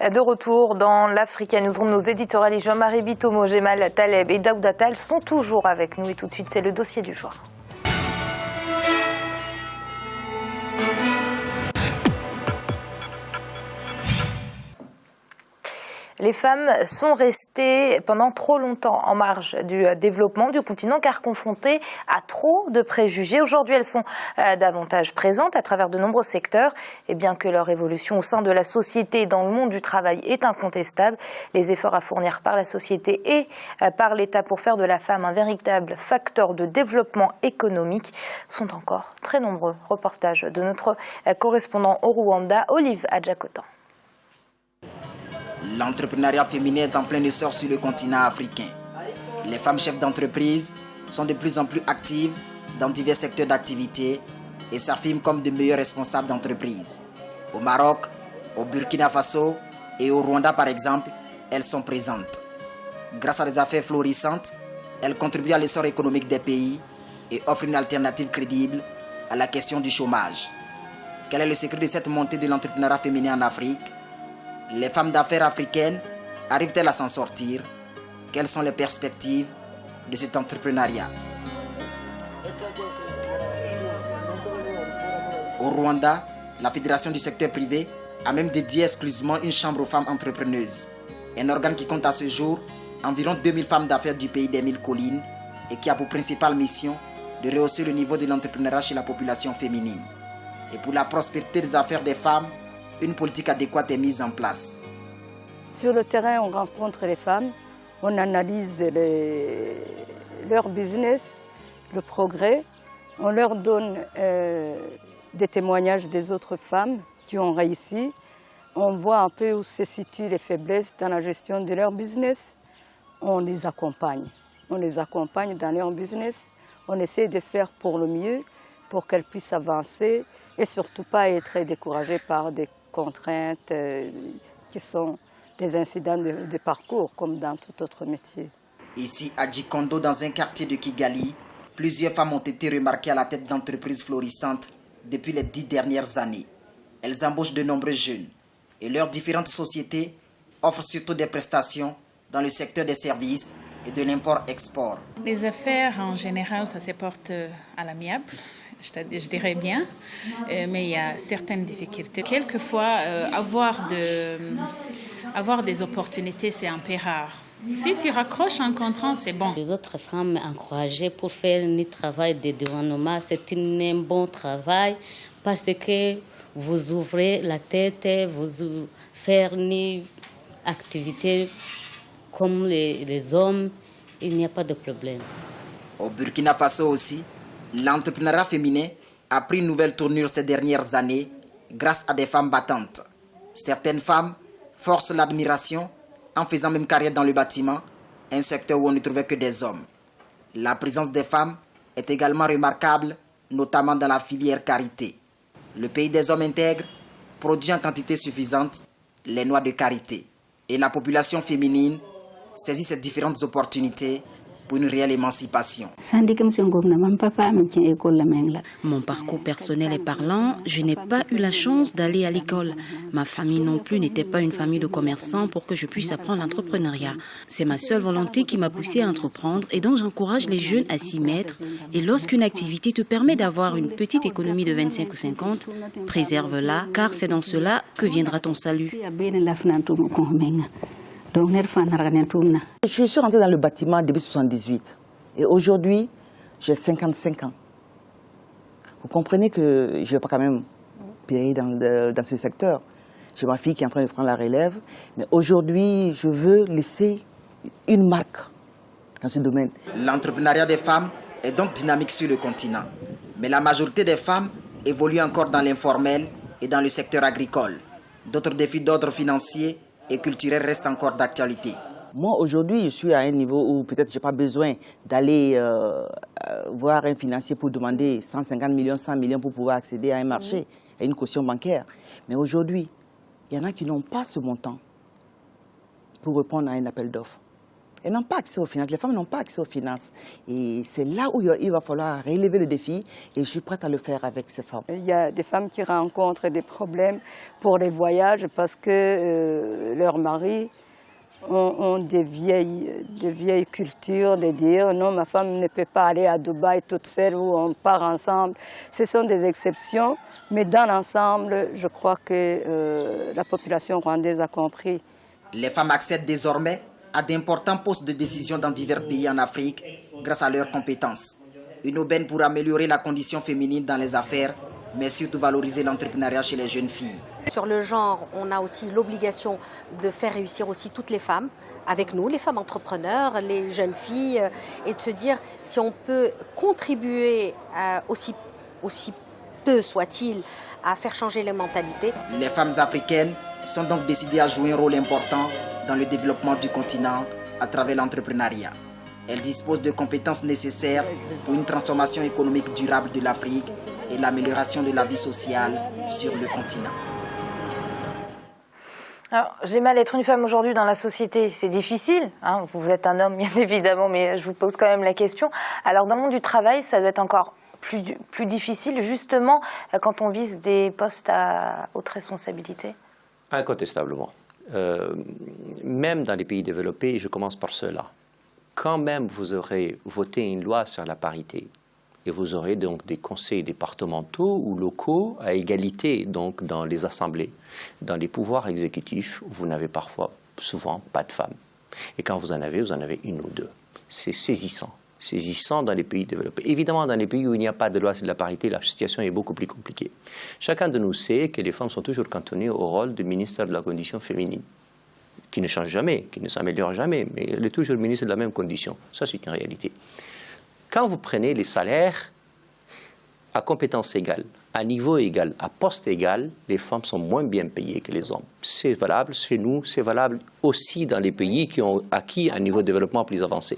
De retour dans l'Africa Newsroom, nos éditorialistes Jean-Marie Bitomo, Gemal Taleb et Daouda Tal sont toujours avec nous. Et tout de suite, c'est le dossier du jour. Les femmes sont restées pendant trop longtemps en marge du développement du continent car confrontées à trop de préjugés. Aujourd'hui, elles sont davantage présentes à travers de nombreux secteurs. Et bien que leur évolution au sein de la société et dans le monde du travail est incontestable, les efforts à fournir par la société et par l'État pour faire de la femme un véritable facteur de développement économique sont encore très nombreux. Reportage de notre correspondant au Rwanda, Olive Adjakotan. L'entrepreneuriat féminin est en plein essor sur le continent africain. Les femmes chefs d'entreprise sont de plus en plus actives dans divers secteurs d'activité et s'affirment comme de meilleures responsables d'entreprise. Au Maroc, au Burkina Faso et au Rwanda par exemple, elles sont présentes. Grâce à des affaires florissantes, elles contribuent à l'essor économique des pays et offrent une alternative crédible à la question du chômage. Quel est le secret de cette montée de l'entrepreneuriat féminin en Afrique ? Les femmes d'affaires africaines arrivent-elles à s'en sortir? Quelles sont les perspectives de cet entrepreneuriat? Au Rwanda, la Fédération du secteur privé a même dédié exclusivement une chambre aux femmes entrepreneuses. Un organe qui compte à ce jour environ 2000 femmes d'affaires du pays des 1000 collines et qui a pour principale mission de rehausser le niveau de l'entrepreneuriat chez la population féminine. Et pour la prospérité des affaires des femmes, une politique adéquate est mise en place. Sur le terrain, on rencontre les femmes, on analyse leur business, le progrès, on leur donne des témoignages des autres femmes qui ont réussi. On voit un peu où se situent les faiblesses dans la gestion de leur business. On les accompagne dans leur business. On essaie de faire pour le mieux, pour qu'elles puissent avancer et surtout pas être découragées par des contraintes qui sont des incidents de parcours comme dans tout autre métier. Ici à Djikondo, dans un quartier de Kigali, plusieurs femmes ont été remarquées à la tête d'entreprises florissantes depuis les 10 dernières années. Elles embauchent de nombreux jeunes et leurs différentes sociétés offrent surtout des prestations dans le secteur des services et de l'import-export. Les affaires en général, ça se porte à l'amiable. Je dirais bien, mais il y a certaines difficultés. Quelquefois, avoir des opportunités, c'est un peu rare. Si tu raccroches un contrat, c'est bon. Les autres femmes encouragées pour faire un travail de gouvernement, c'est un bon travail parce que vous ouvrez la tête, vous faites une activité comme les hommes, il n'y a pas de problème. Au Burkina Faso aussi, l'entrepreneuriat féminin a pris une nouvelle tournure ces dernières années grâce à des femmes battantes. Certaines femmes forcent l'admiration en faisant même carrière dans le bâtiment, un secteur où on ne trouvait que des hommes. La présence des femmes est également remarquable, notamment dans la filière karité. Le pays des hommes intègres produit en quantité suffisante les noix de karité. Et la population féminine saisit ces différentes opportunités pour une réelle émancipation. Mon parcours personnel est parlant, je n'ai pas eu la chance d'aller à l'école. Ma famille non plus n'était pas une famille de commerçants pour que je puisse apprendre l'entrepreneuriat. C'est ma seule volonté qui m'a poussée à entreprendre et donc j'encourage les jeunes à s'y mettre. Et lorsqu'une activité te permet d'avoir une petite économie de 25 ou 50, préserve-la car c'est dans cela que viendra ton salut. Je suis rentrée dans le bâtiment début 1978 et aujourd'hui, j'ai 55 ans. Vous comprenez que je ne vais pas quand même périr dans ce secteur. J'ai ma fille qui est en train de prendre la relève, mais aujourd'hui, je veux laisser une marque dans ce domaine. L'entrepreneuriat des femmes est donc dynamique sur le continent, mais la majorité des femmes évoluent encore dans l'informel et dans le secteur agricole. D'autres défis d'ordre financier et culturel restent encore d'actualité. Moi, aujourd'hui, je suis à un niveau où peut-être je n'ai pas besoin d'aller voir un financier pour demander 150 millions, 100 millions pour pouvoir accéder à un marché, à une caution bancaire. Mais aujourd'hui, il y en a qui n'ont pas ce montant pour répondre à un appel d'offres. Elles n'ont pas accès aux finances. Les femmes n'ont pas accès aux finances. Et c'est là où il va falloir relever le défi. Et je suis prête à le faire avec ces femmes. Il y a des femmes qui rencontrent des problèmes pour les voyages parce que leurs maris ont des vieilles cultures de dire non, ma femme ne peut pas aller à Dubaï toute seule ou on part ensemble. Ce sont des exceptions, mais dans l'ensemble, je crois que la population rwandaise a compris. Les femmes accèdent désormais à d'importants postes de décision dans divers pays en Afrique grâce à leurs compétences. Une aubaine pour améliorer la condition féminine dans les affaires, mais surtout valoriser l'entrepreneuriat chez les jeunes filles. Sur le genre, on a aussi l'obligation de faire réussir aussi toutes les femmes avec nous, les femmes entrepreneurs, les jeunes filles, et de se dire si on peut contribuer aussi peu soit-il à faire changer les mentalités. Les femmes africaines sont donc décidées à jouer un rôle important dans le développement du continent à travers l'entrepreneuriat. Elles disposent de compétences nécessaires pour une transformation économique durable de l'Afrique et l'amélioration de la vie sociale sur le continent. Alors, j'ai mal être une femme aujourd'hui dans la société, c'est difficile, hein, vous êtes un homme bien évidemment, mais je vous pose quand même la question. Alors dans le monde du travail, ça doit être encore plus difficile, justement, quand on vise des postes à haute responsabilité? Incontestablement. Même dans les pays développés, je commence par cela. Quand même vous aurez voté une loi sur la parité, et vous aurez donc des conseils départementaux ou locaux à égalité donc dans les assemblées. Dans les pouvoirs exécutifs, vous n'avez souvent pas de femmes. Et quand vous en avez une ou deux. C'est saisissant. Saisissant dans les pays développés. Évidemment, dans les pays où il n'y a pas de loi sur la parité, la situation est beaucoup plus compliquée. Chacun de nous sait que les femmes sont toujours cantonnées au rôle de ministre de la condition féminine, qui ne change jamais, qui ne s'améliore jamais, mais elle est toujours ministre de la même condition. Ça, c'est une réalité. Quand vous prenez les salaires à compétences égales, à niveau égal, à poste égal, les femmes sont moins bien payées que les hommes. C'est valable chez nous, c'est valable aussi dans les pays qui ont acquis un niveau de développement plus avancé.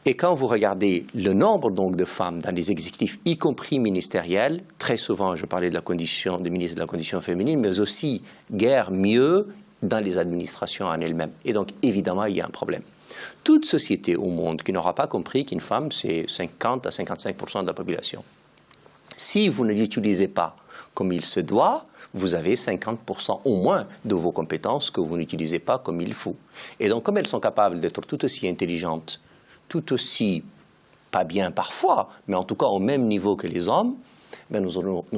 Et quand vous regardez le nombre donc de femmes dans les exécutifs, y compris ministériels, très souvent je parlais de la condition des ministres de la condition féminine, mais aussi guère mieux dans les administrations en elles-mêmes. Et donc évidemment il y a un problème. Toute société au monde qui n'aura pas compris qu'une femme c'est 50 à 55% de la population. Si vous ne l'utilisez pas comme il se doit, vous avez 50% au moins de vos compétences que vous n'utilisez pas comme il faut. Et donc comme elles sont capables d'être tout aussi intelligentes, tout aussi, pas bien parfois, mais en tout cas au même niveau que les hommes, ben nous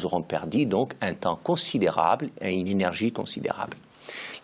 aurons perdu donc un temps considérable et une énergie considérable.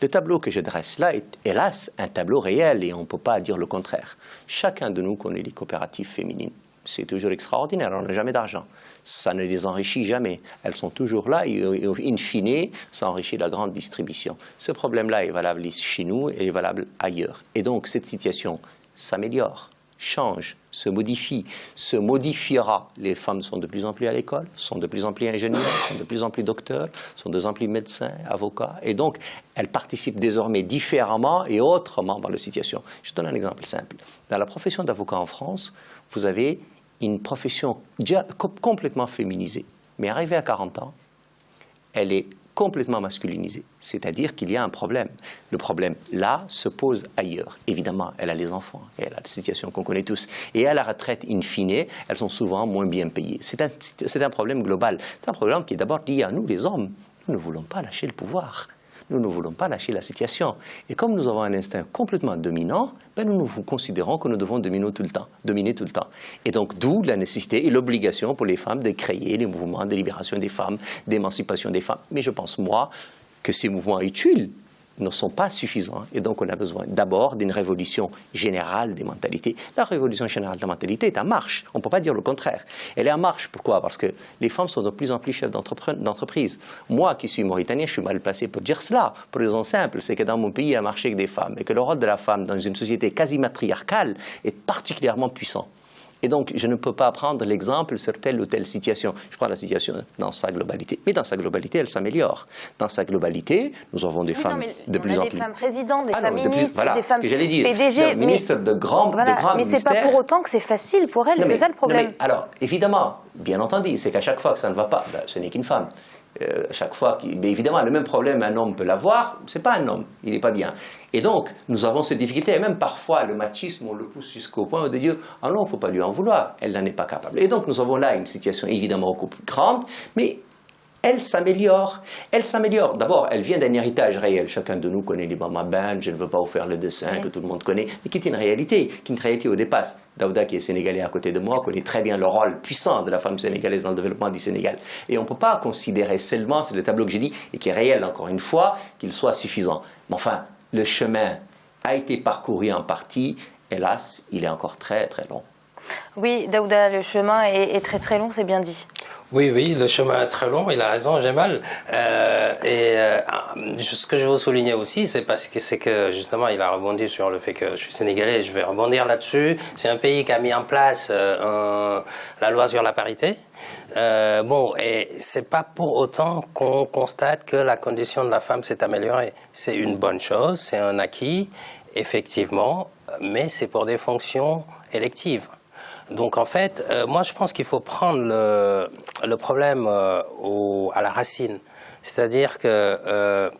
Le tableau que je dresse là est hélas un tableau réel et on ne peut pas dire le contraire. Chacun de nous connaît les coopératives féminines. C'est toujours extraordinaire, on n'a jamais d'argent. Ça ne les enrichit jamais. Elles sont toujours là et in fine, ça enrichit la grande distribution. Ce problème-là est valable chez nous et est valable ailleurs. Et donc cette situation s'améliore, change, se modifie, se modifiera. Les femmes sont de plus en plus à l'école, sont de plus en plus ingénieurs, sont de plus en plus docteurs, sont de plus en plus médecins, avocats. Et donc, elles participent désormais différemment et autrement dans la situation. Je donne un exemple simple. Dans la profession d'avocat en France, vous avez une profession déjà complètement féminisée. Mais arrivée à 40 ans, elle est complètement masculinisée. C'est-à-dire qu'il y a un problème. Le problème, là, se pose ailleurs. Évidemment, elle a les enfants, elle a la situation qu'on connaît tous. Et à la retraite, in fine, elles sont souvent moins bien payées. C'est un problème global. C'est un problème qui est d'abord lié à nous, les hommes. Nous ne voulons pas lâcher le pouvoir. Nous ne voulons pas lâcher la situation. Et comme nous avons un instinct complètement dominant, ben nous considérons que nous devons dominer tout le temps. Et donc, d'où la nécessité et l'obligation pour les femmes de créer les mouvements de libération des femmes, d'émancipation des femmes. Mais je pense, moi, que ces mouvements utiles ne sont pas suffisants. Et donc, on a besoin d'abord d'une révolution générale des mentalités. La révolution générale des mentalités est en marche. On ne peut pas dire le contraire. Elle est en marche. Pourquoi? Parce que les femmes sont de plus en plus chefs d'entreprise. Moi, qui suis mauritanien, je suis mal placé pour dire cela. Pour raison simple, c'est que dans mon pays, il y a un marché avec des femmes. Et que le rôle de la femme dans une société quasi matriarcale est particulièrement puissant. Et donc, je ne peux pas prendre l'exemple sur telle ou telle situation. Je prends la situation dans sa globalité. Mais dans sa globalité, elle s'améliore. Dans sa globalité, nous avons des femmes de plus en plus... des femmes présidentes, des femmes ministres, voilà, des femmes ce que j'allais dire. PDG. Ministres de grands ministères. Mais ce n'est pas pour autant que c'est facile pour elles, c'est ça le problème. Alors, évidemment, bien entendu, c'est qu'à chaque fois que ça ne va pas, ben, ce n'est qu'une femme. chaque fois, mais évidemment, le même problème un homme peut l'avoir, c'est pas un homme, il n'est pas bien. Et donc, nous avons cette difficulté, et même parfois, le machisme, on le pousse jusqu'au point de dire « Ah non, il ne faut pas lui en vouloir, elle n'en est pas capable ». Et donc, nous avons là une situation évidemment beaucoup plus grande, mais elle s'améliore. Elle s'améliore. D'abord, elle vient d'un héritage réel. Chacun de nous connaît les Mama Ben, je ne veux pas vous faire le dessin que tout le monde connaît, mais qui est une réalité où dépasse. Daouda, qui est sénégalais à côté de moi, connaît très bien le rôle puissant de la femme sénégalaise dans le développement du Sénégal. Et on ne peut pas considérer seulement, c'est le tableau que j'ai dit, et qui est réel encore une fois, qu'il soit suffisant. Mais enfin, le chemin a été parcouru en partie. Hélas, il est encore très très long. Oui, Daouda, le chemin est très très long, c'est bien dit. Oui, le chemin est très long, il a raison, Jamal. Ce que je veux souligner aussi, c'est que justement, il a rebondi sur le fait que je suis sénégalais, je vais rebondir là-dessus. C'est un pays qui a mis en place la loi sur la parité. Et c'est pas pour autant qu'on constate que la condition de la femme s'est améliorée. C'est une bonne chose, c'est un acquis, effectivement, mais c'est pour des fonctions électives. Donc en fait, moi je pense qu'il faut prendre le problème à la racine. C'est-à-dire que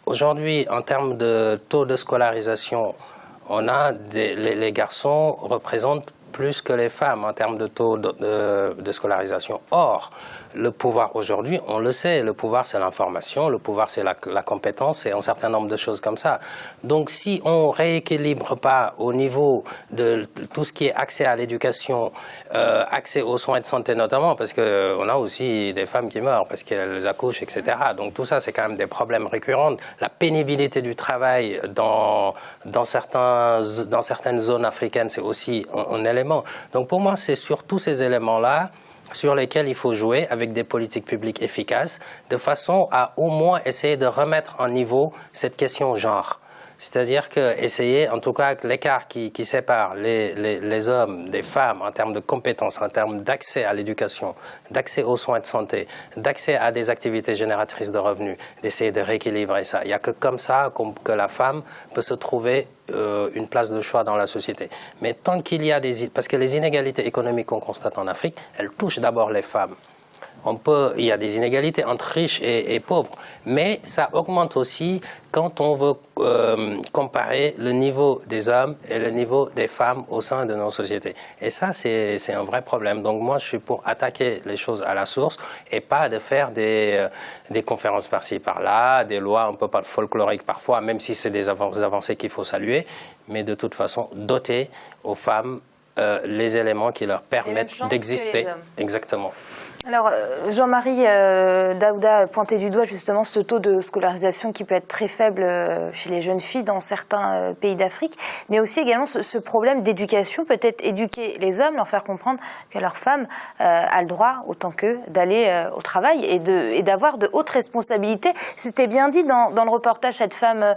aujourd'hui, en termes de taux de scolarisation, on a les garçons représentent plus que les femmes en termes de taux de scolarisation. Or, le pouvoir aujourd'hui, on le sait, le pouvoir c'est l'information, le pouvoir c'est la compétence et un certain nombre de choses comme ça. Donc si on rééquilibre pas au niveau de tout ce qui est accès à l'éducation, accès aux soins de santé notamment, parce qu'on a aussi des femmes qui meurent parce qu'elles accouchent, etc. Donc tout ça c'est quand même des problèmes récurrents. La pénibilité du travail dans certaines zones africaines, c'est aussi un élément. Donc pour moi, c'est sur tous ces éléments-là sur lesquels il faut jouer avec des politiques publiques efficaces, de façon à au moins essayer de remettre en niveau cette question genre. C'est-à-dire qu'essayer, en tout cas, l'écart qui sépare les hommes des femmes en termes de compétences, en termes d'accès à l'éducation, d'accès aux soins de santé, d'accès à des activités génératrices de revenus, d'essayer de rééquilibrer ça. Il n'y a que comme ça que la femme peut se trouver une place de choix dans la société. Mais tant qu'il y a parce que les inégalités économiques qu'on constate en Afrique, elles touchent d'abord les femmes. Il y a des inégalités entre riches et pauvres, mais ça augmente aussi quand on veut comparer le niveau des hommes et le niveau des femmes au sein de nos sociétés. Et ça, c'est un vrai problème. Donc moi, je suis pour attaquer les choses à la source et pas de faire des conférences par-ci, par-là, des lois un peu folkloriques parfois, même si c'est des avancées qu'il faut saluer, mais de toute façon, doter aux femmes les éléments qui leur permettent d'exister. Exactement. Alors, Jean-Marie Daouda pointait du doigt justement ce taux de scolarisation qui peut être très faible chez les jeunes filles dans certains pays d'Afrique, mais aussi également ce problème d'éducation, peut-être éduquer les hommes, leur faire comprendre que leur femme a le droit, autant qu'eux, d'aller au travail et d'avoir de hautes responsabilités. C'était bien dit dans le reportage, cette femme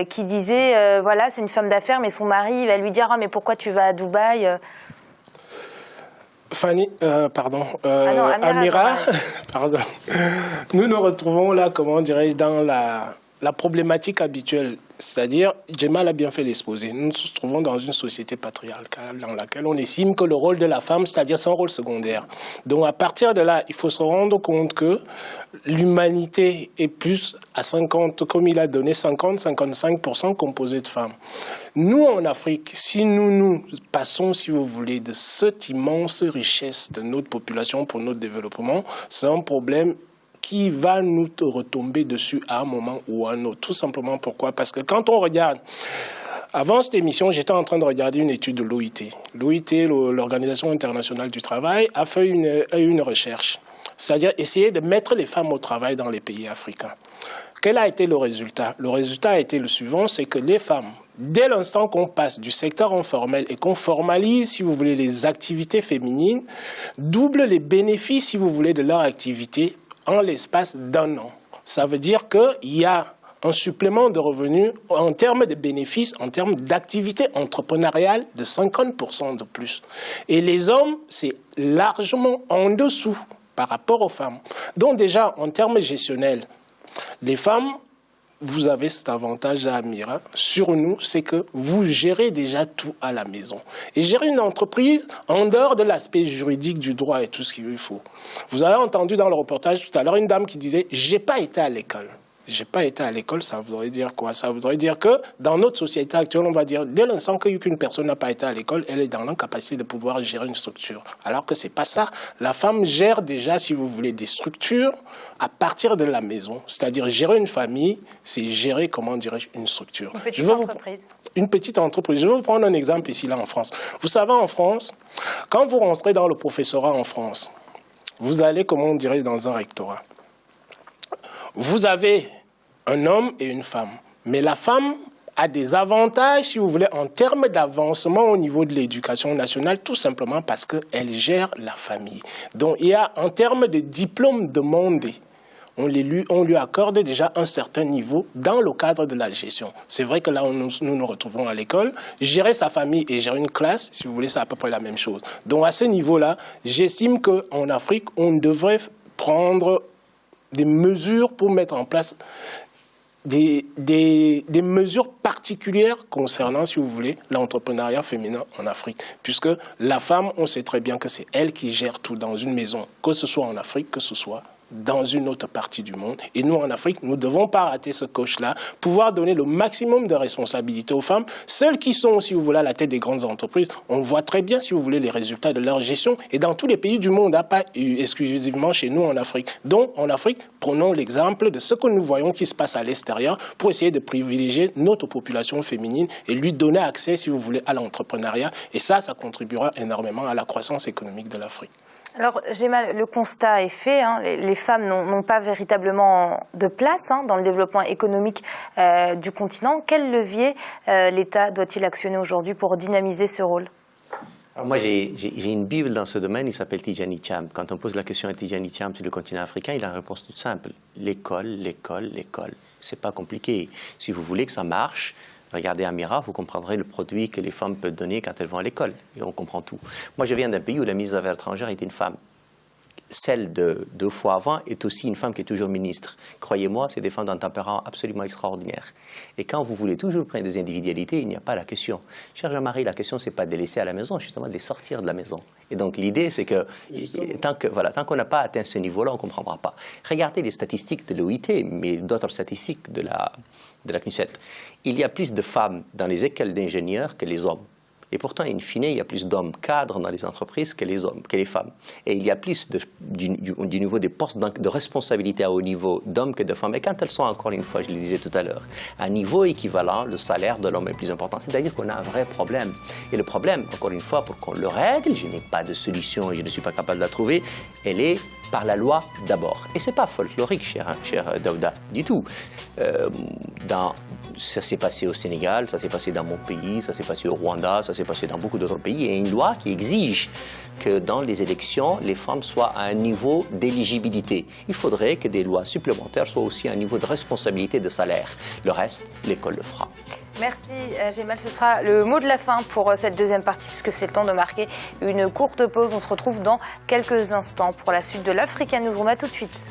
qui disait, voilà, c'est une femme d'affaires, mais son mari va lui dire « Ah, mais pourquoi tu vas à Dubaï ?» Fanny, Amira, pardon. Nous nous retrouvons là, comment dirais-je, dans la problématique habituelle. C'est-à-dire, Jamal a bien fait l'exposé. Nous nous trouvons dans une société patriarcale dans laquelle on estime que le rôle de la femme, c'est-à-dire son rôle secondaire. Donc à partir de là, il faut se rendre compte que l'humanité est plus à 50, comme il a donné, 50-55% composée de femmes. Nous, en Afrique, si nous passons, si vous voulez, de cette immense richesse de notre population pour notre développement, c'est un problème qui va nous retomber dessus à un moment ou à un autre. Tout simplement pourquoi? Parce que quand on regarde, avant cette émission, j'étais en train de regarder une étude de l'OIT. L'OIT, l'Organisation internationale du travail, a fait une recherche, c'est-à-dire essayer de mettre les femmes au travail dans les pays africains. Quel a été le résultat? Le résultat a été le suivant, c'est que les femmes, dès l'instant qu'on passe du secteur informel et qu'on formalise, si vous voulez, les activités féminines, doublent les bénéfices, si vous voulez, de leur activité en l'espace d'un an. Ça veut dire qu'il y a un supplément de revenus en termes de bénéfices, en termes d'activité entrepreneuriale de 50% de plus. Et les hommes, c'est largement en dessous par rapport aux femmes. Donc déjà, en termes gestionnels, les femmes vous avez cet avantage à Amira sur nous, c'est que vous gérez déjà tout à la maison. Et gérer une entreprise en dehors de l'aspect juridique du droit et tout ce qu'il faut. Vous avez entendu dans le reportage tout à l'heure une dame qui disait « j'ai pas été à l'école ». J'ai pas été à l'école, ça voudrait dire quoi? Ça voudrait dire que dans notre société actuelle, on va dire, dès l'instant qu'une personne n'a pas été à l'école, elle est dans l'incapacité de pouvoir gérer une structure. Alors que c'est pas ça. La femme gère déjà, si vous voulez, des structures à partir de la maison. C'est-à-dire gérer une famille, c'est gérer, comment dirais-je, une structure. Une petite entreprise. Une petite entreprise. Je vais vous prendre un exemple ici, là, en France. Vous savez, en France, quand vous rentrez dans le professorat en France, vous allez, comment dirais, dans un rectorat. Vous avez un homme et une femme. Mais la femme a des avantages, si vous voulez, en termes d'avancement au niveau de l'éducation nationale, tout simplement parce qu'elle gère la famille. Donc, il y a, en termes de diplôme demandé, on lui accorde déjà un certain niveau dans le cadre de la gestion. C'est vrai que là, nous nous retrouvons à l'école. Gérer sa famille et gérer une classe, si vous voulez, c'est à peu près la même chose. Donc, à ce niveau-là, j'estime qu'en Afrique, on devrait prendre des mesures pour mettre en place des mesures particulières concernant, si vous voulez, l'entrepreneuriat féminin en Afrique. Puisque la femme, on sait très bien que c'est elle qui gère tout dans une maison, que ce soit en Afrique, que ce soit dans une autre partie du monde. Et nous, en Afrique, nous ne devons pas rater ce coche-là, pouvoir donner le maximum de responsabilités aux femmes, celles qui sont, si vous voulez, à la tête des grandes entreprises. On voit très bien, si vous voulez, les résultats de leur gestion. Et dans tous les pays du monde, pas exclusivement chez nous en Afrique. Donc, en Afrique, prenons l'exemple de ce que nous voyons qui se passe à l'extérieur pour essayer de privilégier notre population féminine et lui donner accès, si vous voulez, à l'entrepreneuriat. Et ça contribuera énormément à la croissance économique de l'Afrique. Alors, Gemal, le constat est fait, hein, les femmes n'ont pas véritablement de place dans le développement économique du continent. Quel levier l'État doit-il actionner aujourd'hui pour dynamiser ce rôle? Alors moi, j'ai une Bible dans ce domaine, il s'appelle Tidjani Thiam. Quand on pose la question à Tidjani Thiam sur le continent africain, il a une réponse toute simple. L'école, l'école, l'école. C'est pas compliqué. Si vous voulez que ça marche, regardez Amira, vous comprendrez le produit que les femmes peuvent donner quand elles vont à l'école. Et on comprend tout. Moi, je viens d'un pays où la ministre des Affaires étrangères est une femme. Celle de 2 fois avant est aussi une femme qui est toujours ministre. Croyez-moi, c'est des femmes d'un tempérament absolument extraordinaire. Et quand vous voulez toujours prendre des individualités, il n'y a pas la question. Cher Jean-Marie, la question, ce n'est pas de les laisser à la maison, justement de les sortir de la maison. Et donc l'idée, c'est que tant qu'on n'a pas atteint ce niveau-là, on ne comprendra pas. Regardez les statistiques de l'OIT, mais d'autres statistiques de la CNUSET. Il y a plus de femmes dans les écoles d'ingénieurs que les hommes. Et pourtant, in fine, il y a plus d'hommes cadres dans les entreprises que les femmes. Et il y a plus du niveau des postes de responsabilité à haut niveau d'hommes que de femmes. Et quand elles sont, encore une fois, je le disais tout à l'heure, à un niveau équivalent, le salaire de l'homme est plus important. C'est-à-dire qu'on a un vrai problème. Et le problème, encore une fois, pour qu'on le règle, je n'ai pas de solution et je ne suis pas capable de la trouver, elle est par la loi d'abord. Et ce n'est pas folklorique, cher Daouda, du tout. Ça s'est passé au Sénégal, ça s'est passé dans mon pays, ça s'est passé au Rwanda, ça s'est passé dans beaucoup d'autres pays. Et une loi qui exige que dans les élections, les femmes soient à un niveau d'éligibilité. Il faudrait que des lois supplémentaires soient aussi à un niveau de responsabilité de salaire. Le reste, l'école le fera. Merci Gemal, ce sera le mot de la fin pour cette deuxième partie puisque c'est le temps de marquer une courte pause. On se retrouve dans quelques instants pour la suite de l'Africa Newsroom. À tout de suite.